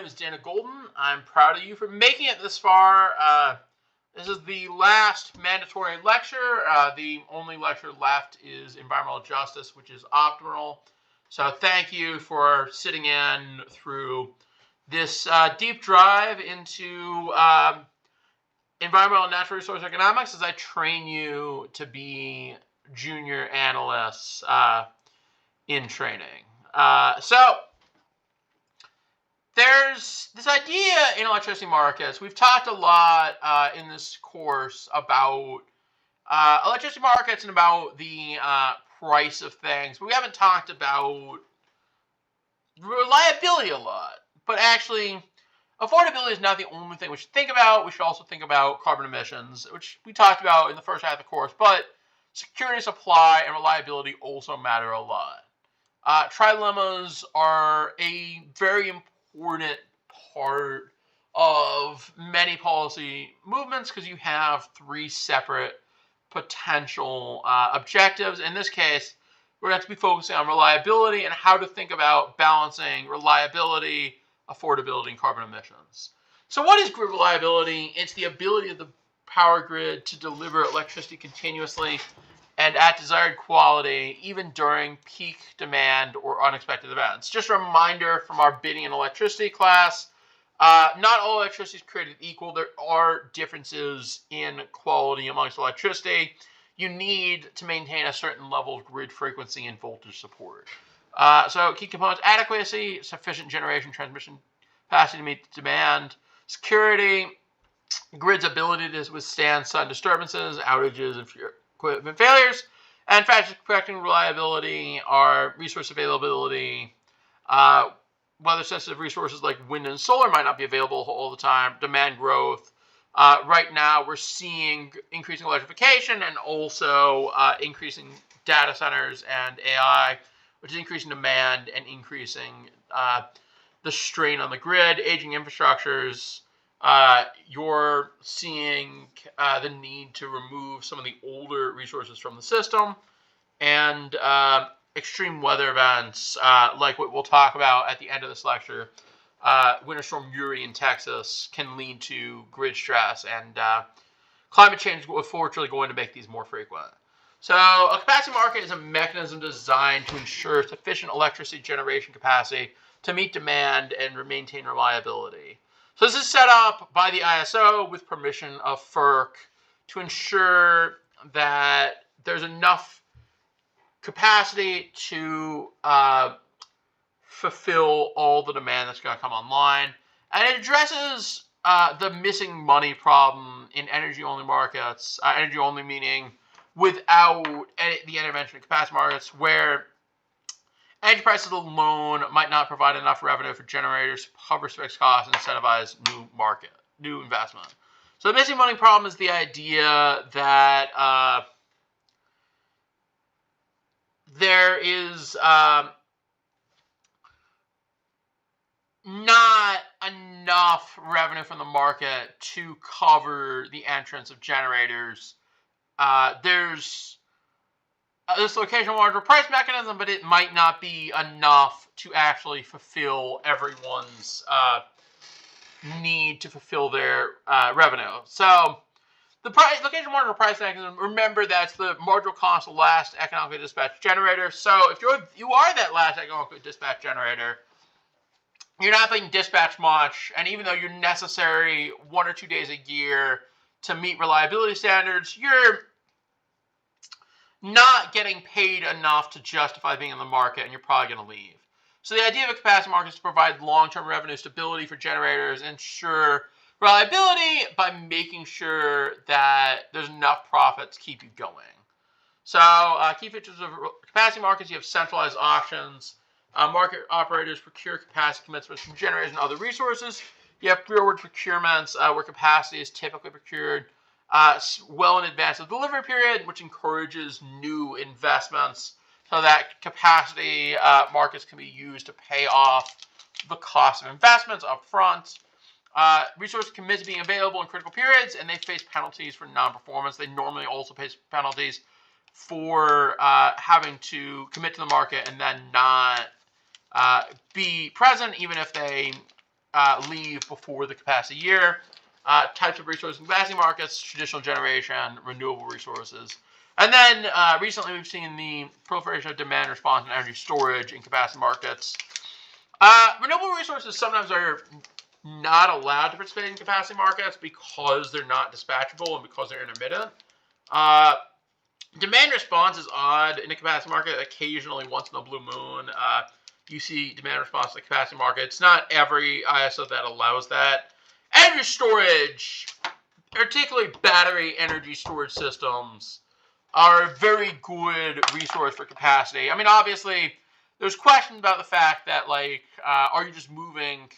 name is Dana Golden. I'm proud of you for making it this far. This is the last mandatory lecture. The only lecture left is environmental justice, which is optional. So thank you for sitting in through this deep dive into environmental and natural resource economics as I train you to be junior analysts in training. So there's this idea in electricity markets. We've talked a lot in this course about electricity markets and about the price of things. But we haven't talked about reliability a lot. But actually, affordability is not the only thing we should think about. We should also think about carbon emissions, which we talked about in the first half of the course. But security of supply and reliability also matter a lot. Trilemmas are a very important part of many policy movements because you have three separate potential objectives. In this case, we're going to be focusing on reliability and how to think about balancing reliability, affordability, and carbon emissions. So what is grid reliability? It's the ability of the power grid to deliver electricity continuously and at desired quality, even during peak demand or unexpected events. Just a reminder from our bidding and electricity class, not all electricity is created equal. There are differences in quality amongst electricity. You need to maintain a certain level of grid frequency and voltage support. So key components: adequacy, sufficient generation transmission capacity to meet demand, security, grid's ability to withstand sudden disturbances, outages, and equipment failures, and factors affecting reliability are resource availability. Weather-sensitive resources like wind and solar might not be available all the time. Demand growth. Right now, we're seeing increasing electrification and also increasing data centers and AI, which is increasing demand and increasing the strain on the grid, aging infrastructures. You're seeing the need to remove some of the older resources from the system, and extreme weather events like what we'll talk about at the end of this lecture. Winter Storm Uri in Texas can lead to grid stress, and climate change is unfortunately going to make these more frequent. So a capacity market is a mechanism designed to ensure sufficient electricity generation capacity to meet demand and maintain reliability. So this is set up by the ISO with permission of FERC to ensure that there's enough capacity to fulfill all the demand that's going to come online. And it addresses the missing money problem in energy-only markets, energy-only meaning without the intervention of capacity markets, where energy prices alone might not provide enough revenue for generators to cover fixed costs and incentivize new investment. So the missing money problem is the idea that there is not enough revenue from the market to cover the entrance of generators. There's this location marginal price mechanism, but it might not be enough to actually fulfill everyone's need to fulfill their revenue. So the location marginal price mechanism, remember that's the marginal cost of last economically dispatched generator. So if you are that last economically dispatched generator, you're not being dispatched much, and even though you're necessary 1 or 2 days a year to meet reliability standards, you're not getting paid enough to justify being in the market, and you're probably going to leave. So the idea of a capacity market is to provide long-term revenue stability for generators and ensure reliability by making sure that there's enough profit to keep you going. So key features of capacity markets: you have centralized auctions. Market operators procure capacity commitments from generators and other resources. You have forward procurements where capacity is typically procured well in advance of the delivery period, which encourages new investments so that capacity markets can be used to pay off the cost of investments up front. Resources commit to being available in critical periods, and they face penalties for non-performance. They normally also face penalties for having to commit to the market and then not be present, even if they leave before the capacity year. Types of resources in capacity markets: traditional generation, renewable resources. And then recently we've seen the proliferation of demand response and energy storage in capacity markets. Renewable resources sometimes are not allowed to participate in capacity markets because they're not dispatchable and because they're intermittent. Demand response is odd in the capacity market. Occasionally, once in a blue moon, you see demand response in the capacity market. It's not every ISO that allows that. Energy storage, particularly battery energy storage systems, are a very good resource for capacity. I mean, obviously, there's questions about the fact that, like, are you just moving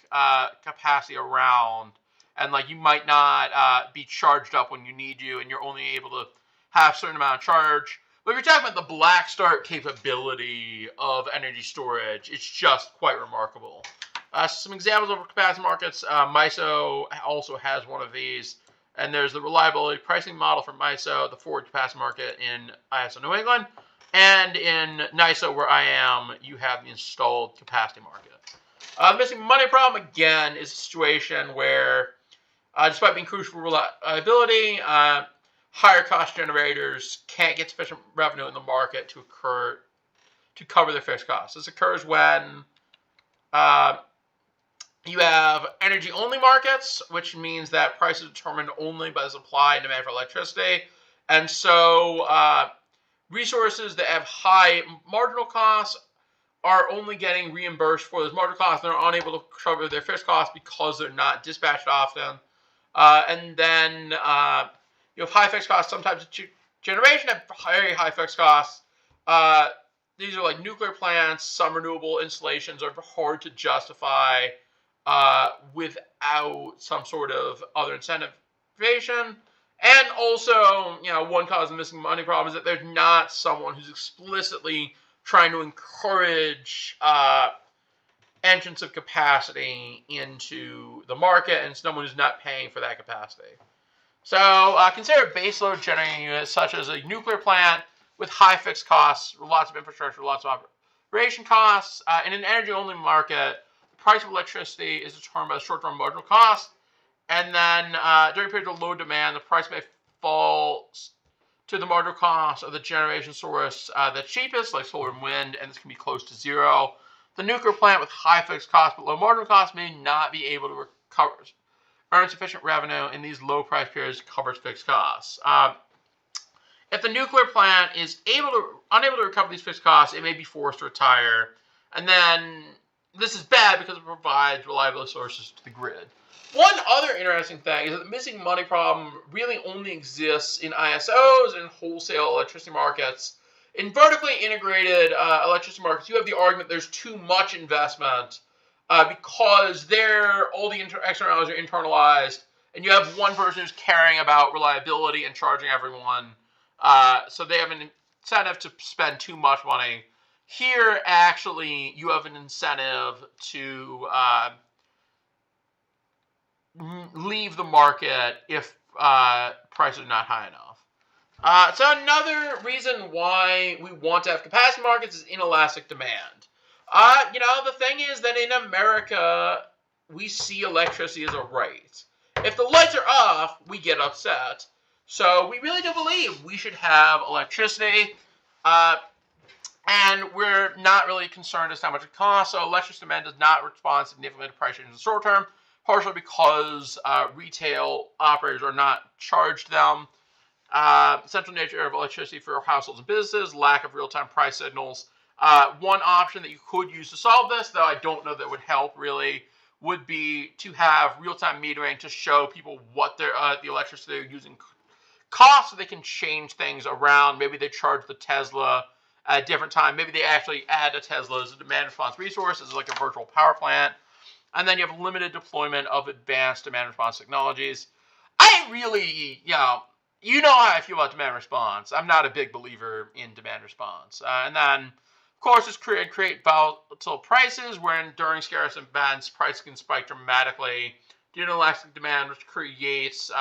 capacity around, and, like, you might not be charged up when you need you, and you're only able to have a certain amount of charge. But if you're talking about the black start capability of energy storage, it's just quite remarkable. Some examples of capacity markets: MISO also has one of these. And there's the reliability pricing model for MISO, the forward capacity market in ISO New England. And in NISO, where I am, you have the installed capacity market. The missing money problem, again, is a situation where, despite being crucial for reliability, higher cost generators can't get sufficient revenue in the market to cover their fixed costs. This occurs when you have energy-only markets, which means that prices are determined only by the supply and demand for electricity. And so resources that have high marginal costs are only getting reimbursed for those marginal costs. They're unable to cover their fixed costs because they're not dispatched often. And then you have high fixed costs. Sometimes generation have very high fixed costs. These are like nuclear plants. Some renewable installations are hard to justify without some sort of other incentivization. And also, one cause of the missing money problem is that there's not someone who's explicitly trying to encourage entrance of capacity into the market, and someone who's not paying for that capacity. So consider baseload generating units such as a nuclear plant with high fixed costs, lots of infrastructure, lots of operation costs. In an energy-only market, the price of electricity is determined by the short-term marginal cost. And then during periods of low demand, the price may fall to the marginal cost of the generation source that's cheapest, like solar and wind, and this can be close to zero. The nuclear plant with high fixed costs but low marginal costs may not be able to earn sufficient revenue in these low price periods to cover its fixed costs. If the nuclear plant is unable to recover these fixed costs, it may be forced to retire. And then this is bad because it provides reliable sources to the grid. One other interesting thing is that the missing money problem really only exists in ISOs and wholesale electricity markets. In vertically integrated electricity markets, you have the argument there's too much investment because all the externalities are internalized, and you have one person who's caring about reliability and charging everyone. So they have an incentive to spend too much money. Here, actually, you have an incentive to leave the market if prices are not high enough. So another reason why we want to have capacity markets is inelastic demand. The thing is that in America, we see electricity as a right. If the lights are off, we get upset. So we really do believe we should have electricity, and we're not really concerned as to how much it costs. So electricity demand does not respond significantly to price changes in the short term, partially because retail operators are not charged them. Central nature of electricity for households and businesses, lack of real-time price signals. One option that you could use to solve this, though I don't know that would help really, would be to have real-time metering to show people what the electricity they're using costs, so they can change things around. Maybe they charge the Tesla at a different time. Maybe they actually add a Tesla as a demand response resource, as like a virtual power plant. And then you have limited deployment of advanced demand response technologies. I really, you know how I feel about demand response. I'm not a big believer in demand response. And then, of course, it's create volatile prices, wherein during scarce events, prices can spike dramatically due to elastic demand, which creates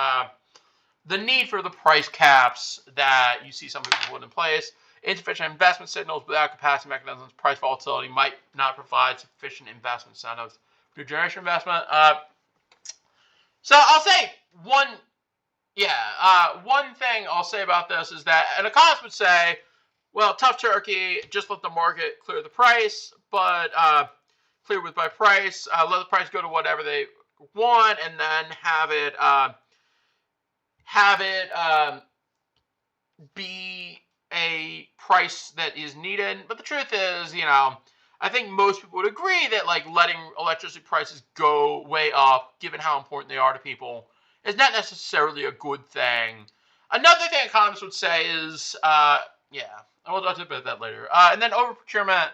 the need for the price caps that you see some people put in place. Insufficient investment signals without capacity mechanisms, price volatility might not provide sufficient investment incentives New generation investment. So I'll say one thing I'll say about this is that an economist would say, well, tough turkey, just let the market clear the price, but clear by price, let the price go to whatever they want, and then have it be a price that is needed. But the truth is, I think most people would agree that like letting electricity prices go way up, given how important they are to people, is not necessarily a good thing. Another thing economists would say is, we'll talk about that later. And then over procurement,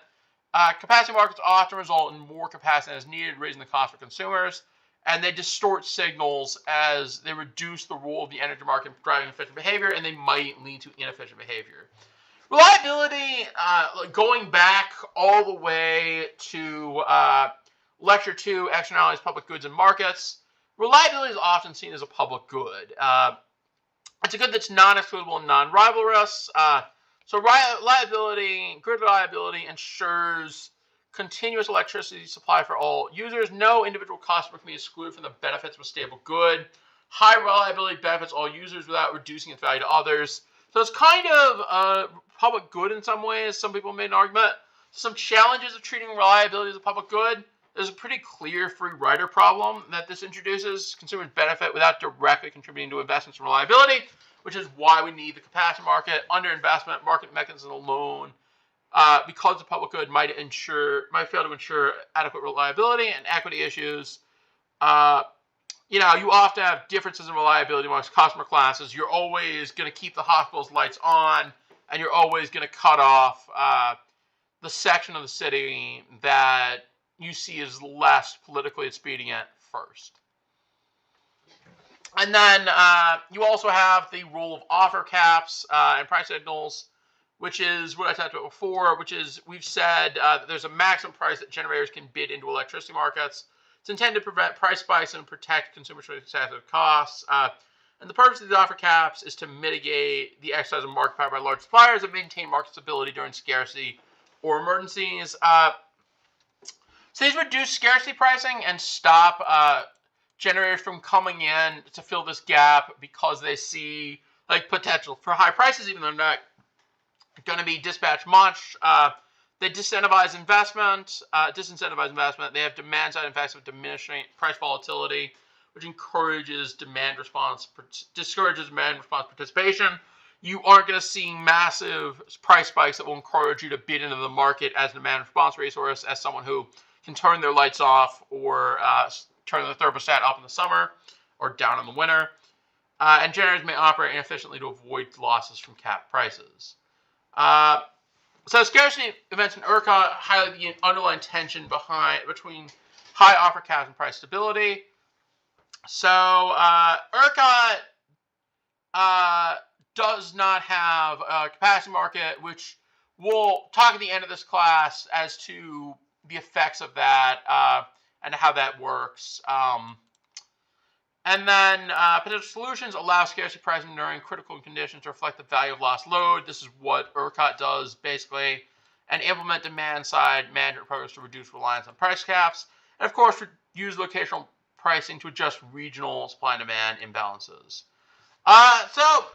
capacity markets often result in more capacity than is needed, raising the cost for consumers, and they distort signals as they reduce the role of the energy market in driving efficient behavior, and they might lead to inefficient behavior. Reliability, going back all the way to Lecture 2, Externalities, Public Goods and Markets, reliability is often seen as a public good. It's a good that's non-excludable and non-rivalrous. So grid reliability ensures continuous electricity supply for all users. No individual customer can be excluded from the benefits of a stable good. High reliability benefits all users without reducing its value to others. So it's kind of a public good in some ways. Some people made an argument. Some challenges of treating reliability as a public good. There's a pretty clear free rider problem that this introduces. Consumers benefit without directly contributing to investments in reliability, which is why we need the capacity market. Underinvestment, market mechanisms alone, because the public good might fail to ensure adequate reliability and equity issues. You often have differences in reliability amongst customer classes. You're always going to keep the hospital's lights on, and you're always going to cut off the section of the city that you see as less politically expedient first. And then you also have the role of offer caps and price signals, which is what I talked about before, which is we've said that there's a maximum price that generators can bid into electricity markets. It's intended to prevent price spikes and protect consumers from excessive costs. And the purpose of the offer caps is to mitigate the exercise of market power by large suppliers and maintain market stability during scarcity or emergencies. So these reduce scarcity pricing and stop generators from coming in to fill this gap because they see like potential for high prices, even though they're not going to be dispatched much. They disincentivise investment. They have demand side effects of diminishing price volatility, which discourages demand response participation. You aren't going to see massive price spikes that will encourage you to bid into the market as a demand response resource, as someone who can turn their lights off or turn the thermostat up in the summer or down in the winter. And generators may operate inefficiently to avoid losses from capped prices. So scarcity events in ERCOT highlight the underlying tension between high offer caps and price stability. So ERCOT does not have a capacity market, which we'll talk at the end of this class as to the effects of that and how that works. And then potential solutions allow scarcity pricing during critical conditions to reflect the value of lost load. This is what ERCOT does, basically. And implement demand-side management programs to reduce reliance on price caps. And, of course, use locational pricing to adjust regional supply and demand imbalances. So,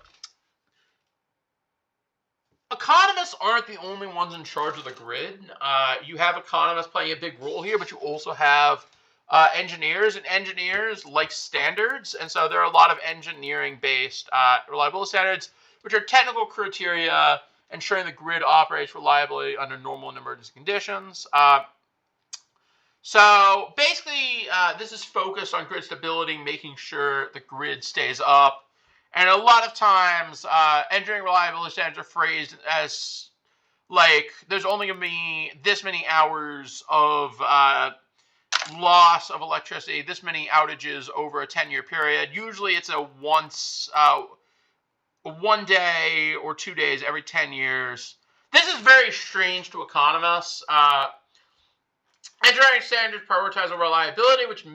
economists aren't the only ones in charge of the grid. You have economists playing a big role here, but you also have engineers, and engineers like standards, and so there are a lot of engineering-based reliability standards, which are technical criteria ensuring the grid operates reliably under normal and emergency conditions. So basically, this is focused on grid stability, making sure the grid stays up, and a lot of times, engineering reliability standards are phrased as like there's only going to be this many hours of loss of electricity, this many outages over a 10-year period. Usually it's a one day or 2 days every 10 years. This is very strange to economists. Engineering standards prioritize over reliability, which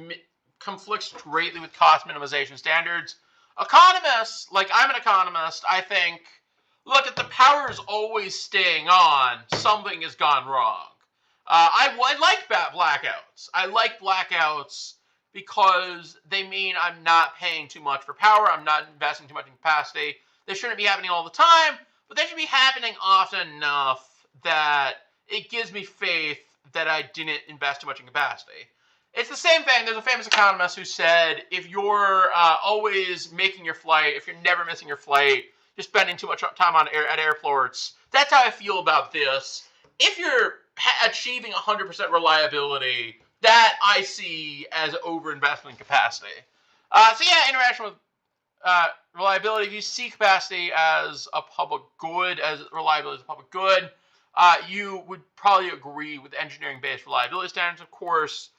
conflicts greatly with cost minimization standards. Economists, like I'm an economist, I think, look, if the power is always staying on, something has gone wrong. I like blackouts. I like blackouts because they mean I'm not paying too much for power. I'm not investing too much in capacity. They shouldn't be happening all the time, but they should be happening often enough that it gives me faith that I didn't invest too much in capacity. It's the same thing. There's a famous economist who said, if you're always making your flight, if you're never missing your flight, you're spending too much time at airports. That's how I feel about this. If you're achieving 100% reliability, that I see as overinvestment in capacity. So yeah, interaction with reliability. If you see capacity as a public good, as reliability as a public good, you would probably agree with engineering-based reliability standards. Of course,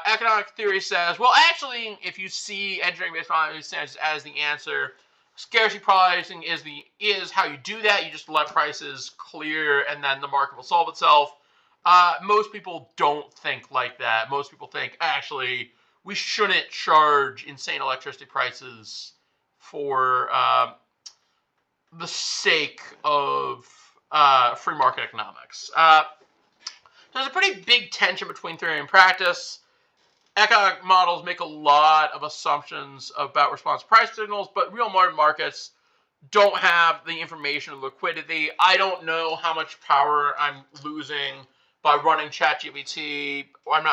economic theory says, well, actually, if you see engineering-based reliability standards as the answer, scarcity pricing is how you do that. You just let prices clear, and then the market will solve itself. Most people don't think like that. Most people think, actually, we shouldn't charge insane electricity prices for the sake of free market economics. There's a pretty big tension between theory and practice. Economic models make a lot of assumptions about response price signals, but real markets don't have the information or liquidity. I don't know how much power I'm losing by running ChatGPT. I'm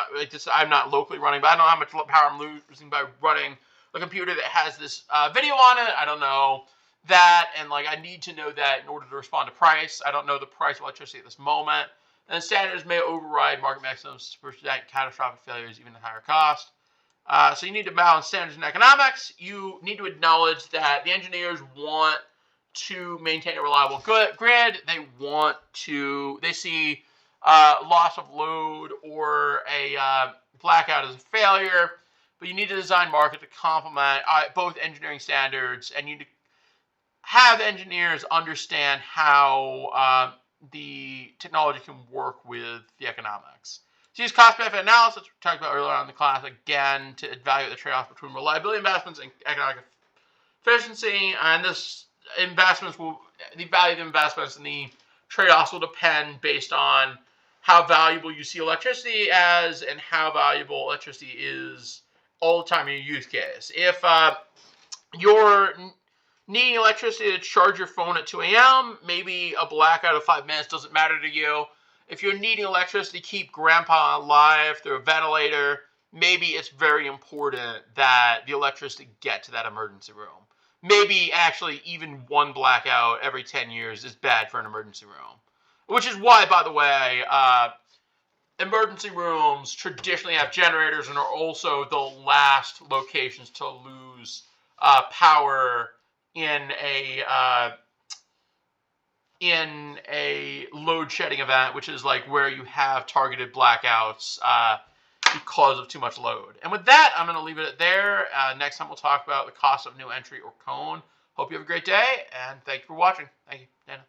not locally running, but I don't know how much power I'm losing by running a computer that has this video on it. I don't know that, and I need to know that in order to respond to price. I don't know the price of electricity at this moment. And standards may override market maximums to prevent catastrophic failures, even at higher cost. So you need to balance standards and economics. You need to acknowledge that the engineers want to maintain a reliable grid. They see loss of load or a blackout as a failure. But you need to design market to complement both engineering standards, and you need to have engineers understand how the technology can work with the economics. So use cost-benefit analysis, which we talked about earlier on in the class, again, to evaluate the trade-off between reliability investments and economic efficiency. And the value of the investments and the trade-offs will depend based on how valuable you see electricity as and how valuable electricity is all the time in your use case. If you're needing electricity to charge your phone at 2 a.m., maybe a blackout of 5 minutes doesn't matter to you. If you're needing electricity to keep grandpa alive through a ventilator, maybe it's very important that the electricity get to that emergency room. Maybe actually even one blackout every 10 years is bad for an emergency room. Which is why, by the way, emergency rooms traditionally have generators and are also the last locations to lose power in a load shedding event, which is where you have targeted blackouts because of too much load. And with that, I'm going to leave it there. Next time we'll talk about the cost of new entry or cone. Hope you have a great day, and thank you for watching. Thank you, Dana.